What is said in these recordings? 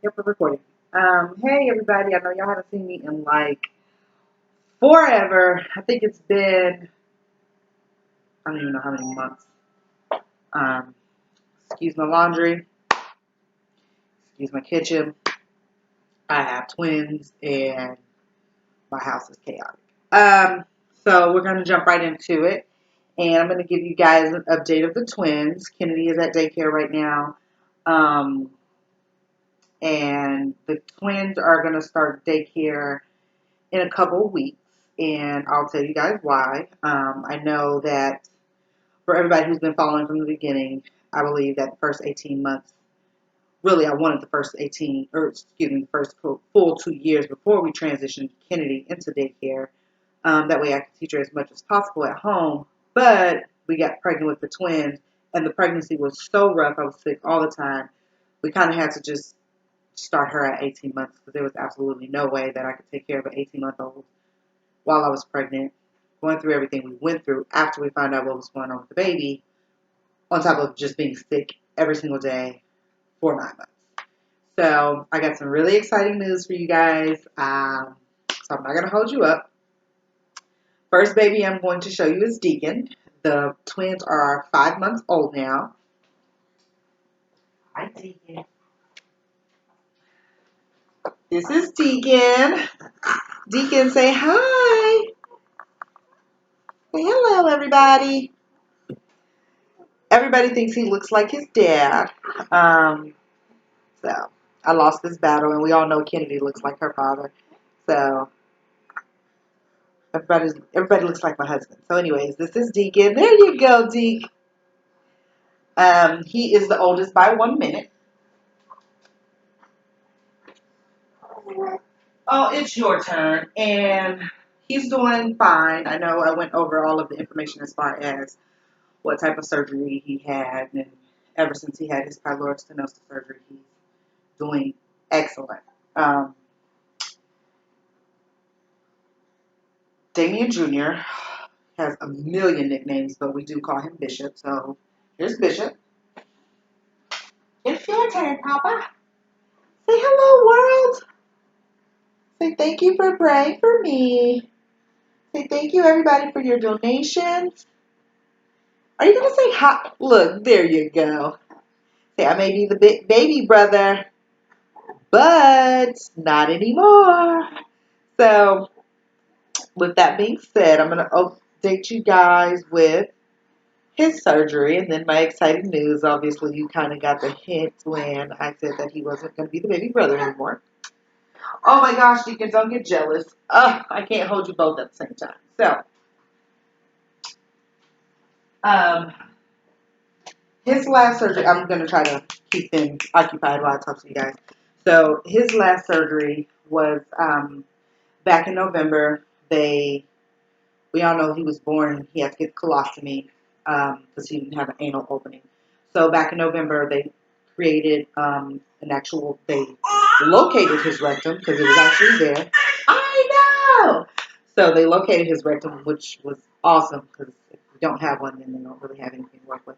Yep, we're recording. Hey everybody, I know y'all haven't seen me in like forever. I think it's been, I don't even know how many months. Um, Excuse my laundry, excuse my kitchen. I have twins and my house is chaotic. So we're gonna jump right into it, and I'm gonna give you guys an update of the twins. Kennedy is at daycare right now. Um, and the twins are gonna start daycare in a couple of weeks, and I'll tell you guys why. I know that for everybody who's been following from the beginning, I believe that the first 18 months, really, I wanted the first 18, or excuse me, the first full 2 years before we transitioned Kennedy into daycare. That way I could teach her as much as possible at home. But we got pregnant with the twins, and the pregnancy was so rough. I was sick all the time. We kind of had to just start her at 18 months because there was absolutely no way that I could take care of an 18-month-old while I was pregnant, going through everything we went through after we found out what was going on with the baby, on top of just being sick every single day for 9 months. So I got some really exciting news for you guys. So I'm not going to hold you up. First baby I'm going to show you is Deacon. The twins are 5 months old now. Hi, Deacon. This is Deacon. Deacon, say hi. Say hello, everybody. Everybody thinks he looks like his dad. So I lost this battle, and we all know Kennedy looks like her father. So everybody looks like my husband. So, anyways, this is Deacon. There you go, Deke. He is the oldest by 1 minute. Oh, it's your turn, and he's doing fine. I know I went over all of the information as far as what type of surgery he had, and ever since he had his pyloric stenosis surgery, he's doing excellent. Um, Damien Jr. has a million nicknames, but we do call him Bishop. So here's Bishop. It's your turn, Papa. Say hello, world. Say thank you for praying for me. Say thank you, everybody, for your donations. Are you going to say hi? Look, there you go. Say, I may be the big baby brother, but not anymore. So, with that being said, I'm going to update you guys with his surgery and then my exciting news. Obviously, you kind of got the hint when I said that he wasn't going to be the baby brother anymore. Oh my gosh, Deacon, don't get jealous. I can't hold you both at the same time. So, um, his last surgery, I'm going to try to keep them occupied while I talk to you guys. So, his last surgery was back in November. We all know he was born, he had to get colostomy because he didn't have an anal opening. So, back in November, they created they located his rectum because it was actually there. I know! So, they located his rectum, which was awesome because if you don't have one, then they don't really have anything to work with.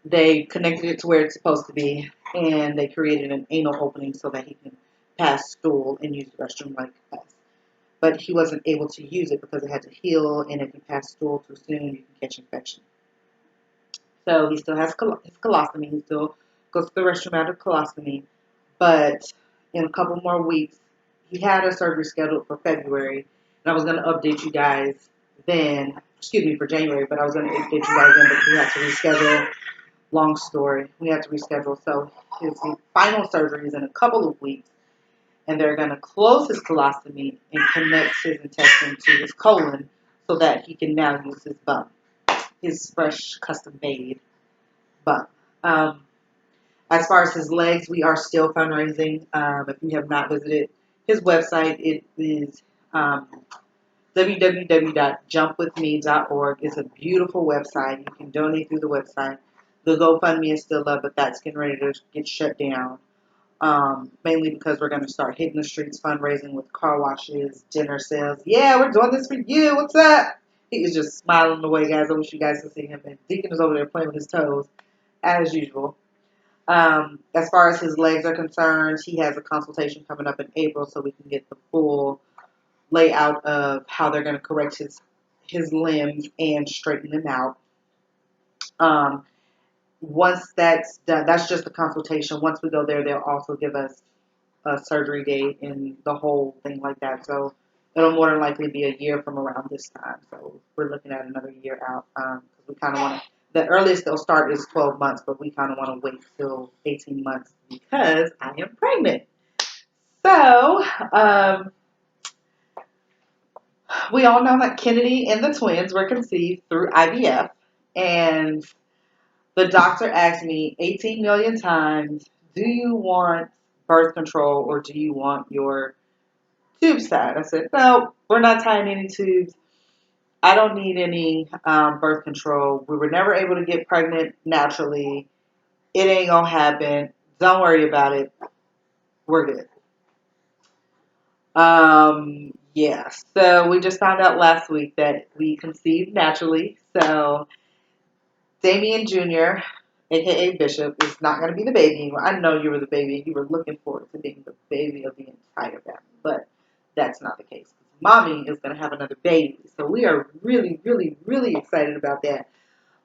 They connected it to where it's supposed to be, and they created an anal opening so that he can pass stool and use the restroom like us. But he wasn't able to use it because it had to heal, and if you pass stool too soon, you can catch infection. So he still has his colostomy. He still goes to the restroom out of colostomy. But in a couple more weeks, he had a surgery scheduled for February, and I was going to update you guys then. Excuse me, for January, but I was going to update you guys then, but we had to reschedule. Long story. We had to reschedule. So his final surgery is in a couple of weeks, and they're going to close his colostomy and connect his intestine to his colon so that he can now use his bum, his fresh, custom-made bum. As far as his legs, we are still fundraising. If you have not visited his website, it is www.jumpwithme.org. It's a beautiful website. You can donate through the website. The GoFundMe is still up, but that's getting ready to get shut down. Mainly because we're going to start hitting the streets fundraising with car washes, dinner sales. Yeah, we're doing this for you. What's up? He is just smiling away, guys. I wish you guys could see him. And Deacon is over there playing with his toes, as usual. As far as his legs are concerned, he has a consultation coming up in April so we can get the full layout of how they're going to correct his limbs and straighten them out. Um, Once that's done, that's just a consultation. Once we go there, they'll also give us a surgery date and the whole thing like that. So it'll more than likely be a year from around this time. So we're looking at another year out because we kind of want to. The earliest they'll start is 12 months, but we kind of want to wait till 18 months because I am pregnant. So we all know that Kennedy and the twins were conceived through IVF, and the doctor asked me 18 million times, do you want birth control or do you want your tubes tied? I said, no, we're not tying any tubes. I don't need any birth control. We were never able to get pregnant naturally. It ain't going to happen. Don't worry about it. We're good. Yeah. So we just found out last week that we conceived naturally. So Damien Jr., aka Bishop, is not going to be the baby anymore. I know you were the baby. You were looking forward to being the baby of the entire family, but that's not the case. Mommy is going to have another baby, so we are really, really, really excited about that.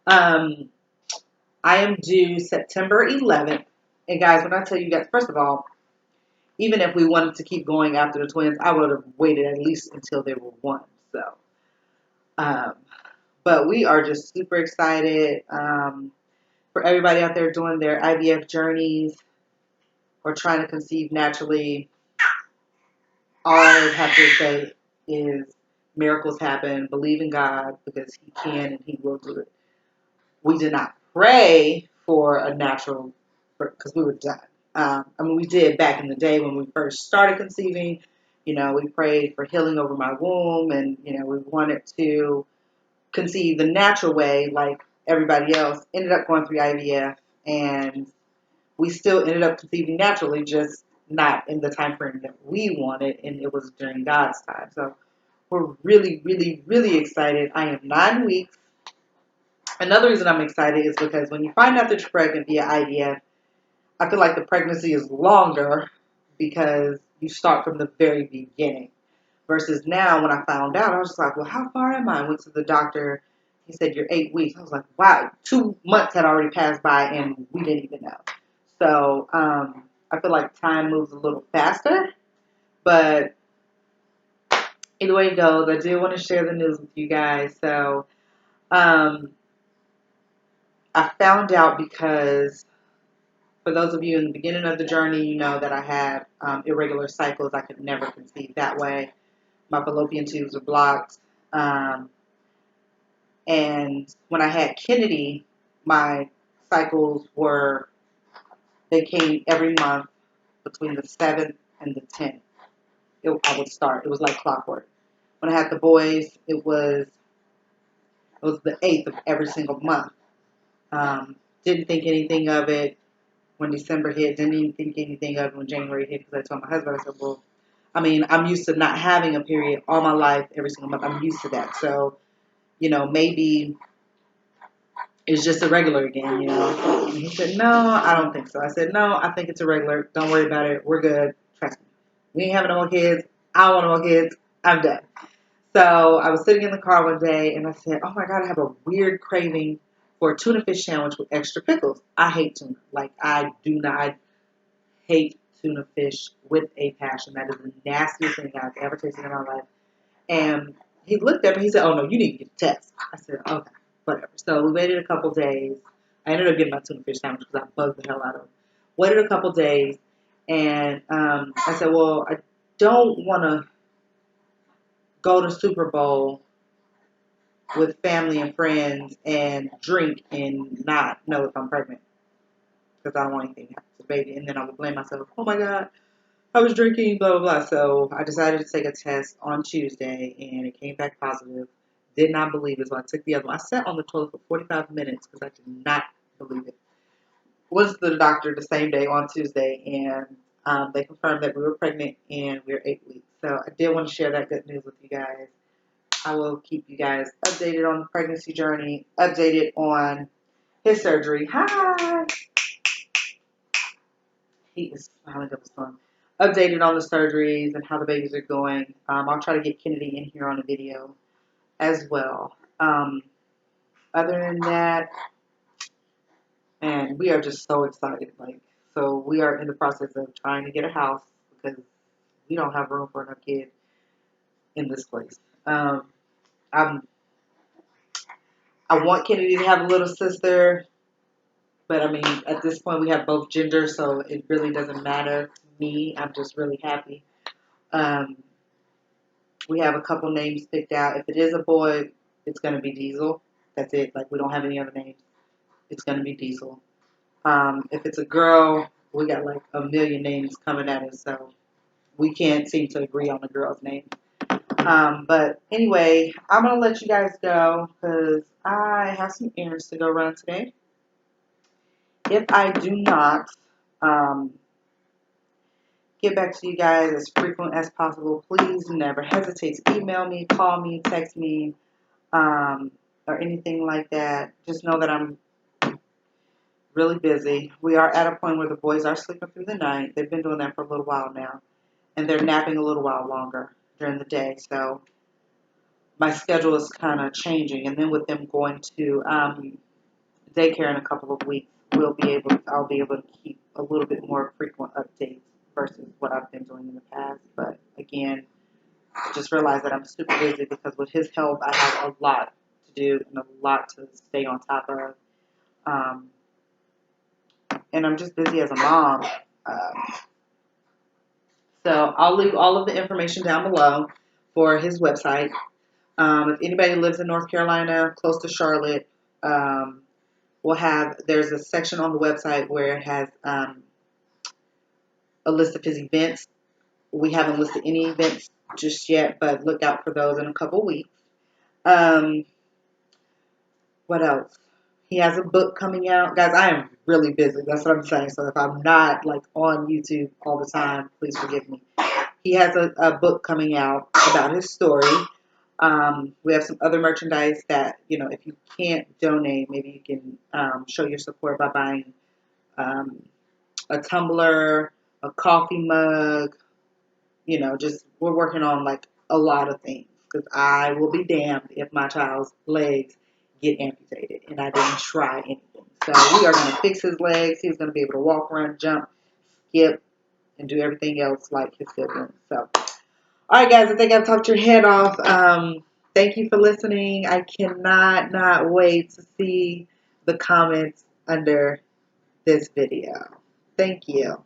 Um, I am due September 11th, and guys, when I tell you guys, first of all, even if we wanted to keep going after the twins, I would have waited at least until they were one. So, um, but we are just super excited. For everybody out there doing their IVF journeys or trying to conceive naturally, all I have to say is miracles happen. Believe in God because He can and He will do it. We did not pray for a natural because we were done. We did back in the day when we first started conceiving. We prayed for healing over my womb, and we wanted to conceive the natural way, like everybody else. Ended up going through IVF, and we still ended up conceiving naturally, just not in the time frame that we wanted, and it was during God's time. So we're really, really, really excited. I am 9 weeks. Another reason I'm excited is because when you find out that you're pregnant via IVF, I feel like the pregnancy is longer because you start from the very beginning. Versus now, when I found out, I was just like, well, how far am I? I went to the doctor. He said, you're 8 weeks. I was like, wow, 2 months had already passed by and we didn't even know. So I feel like time moves a little faster. But either way it goes, I do want to share the news with you guys. So um, I found out because for those of you in the beginning of the journey, you know that I had irregular cycles. I could never conceive that way. My fallopian tubes were blocked. And when I had Kennedy, my cycles they came every month between the 7th and the 10th. I would start. It was like clockwork. When I had the boys, it was the 8th of every single month. Didn't think anything of it when December hit. Didn't even think anything of it when January hit because I told my husband, I said, well, I'm used to not having a period all my life every single month. I'm used to that. So, maybe it's just irregular again. And he said, no, I don't think so. I said, no, I think it's irregular. Don't worry about it. We're good. Trust me. We ain't having no more kids. I don't want no more kids. I'm done. So I was sitting in the car one day and I said, oh my God, I have a weird craving for a tuna fish sandwich with extra pickles. I hate tuna. Like, I do not hate tuna fish with a passion. That is the nastiest thing I've ever tasted in my life. And he looked at me. He said, oh, no, you need to get a test. I said, okay, whatever. So we waited a couple days. I ended up getting my tuna fish sandwich because I bugged the hell out of him. Waited a couple days. And I said, well, I don't want to go to Super Bowl with family and friends and drink and not know if I'm pregnant because I don't want anything to happen to the baby. And then I would blame myself. Oh, my God. I was drinking, blah, blah, blah. So I decided to take a test on Tuesday, and it came back positive. Did not believe it, so I took the other one. I sat on the toilet for 45 minutes because I did not believe it. Went to the doctor the same day on Tuesday, and they confirmed that we were pregnant, and we we're 8 weeks. So I did want to share that good news with you guys. I will keep you guys updated on the pregnancy journey, updated on his surgery. Hi! he is smiling up a storm. Updated on the surgeries and how the babies are going. I'll try to get Kennedy in here on a video as well. Other than that, and we are just so excited. Like, so we are in the process of trying to get a house because we don't have room for another kid in this place. I'm, I want Kennedy to have a little sister, but I mean, at this point, we have both genders, so it really doesn't matter to me. I'm just really happy. Um, we have a couple names picked out. If it is a boy, it's going to be Diesel. That's it. Like, we don't have any other names. It's going to be Diesel. If it's a girl, we got like a million names coming at us, so we can't seem to agree on the girl's name. But anyway, I'm going to let you guys go because I have some errands to go run today. If I do not get back to you guys as frequent as possible, please never hesitate to email me, call me, text me, or anything like that. Just know that I'm really busy. We are at a point where the boys are sleeping through the night. They've been doing that for a little while now, and they're napping a little while longer during the day. So my schedule is kind of changing, and then with them going to daycare in a couple of weeks, I'll be able to keep a little bit more frequent updates versus what I've been doing in the past. But again, just realize that I'm super busy because with his health, I have a lot to do and a lot to stay on top of. Um, and I'm just busy as a mom. So I'll leave all of the information down below for his website. If anybody lives in North Carolina, close to Charlotte, there's a section on the website where it has a list of his events. We haven't listed any events just yet, but look out for those in a couple weeks. Um, what else? He has a book coming out. Guys, I am really busy. That's what I'm saying. So if I'm not like on YouTube all the time, please forgive me. He has a book coming out about his story. We have some other merchandise that, if you can't donate, maybe you can show your support by buying a tumbler, a coffee mug. Just we're working on like a lot of things because I will be damned if my child's legs get amputated and I didn't try anything. So we are going to fix his legs. He's going to be able to walk, run, jump, skip, and do everything else like his siblings. So, all right, guys, I think I've talked your head off. Thank you for listening. I cannot not wait to see the comments under this video. Thank you.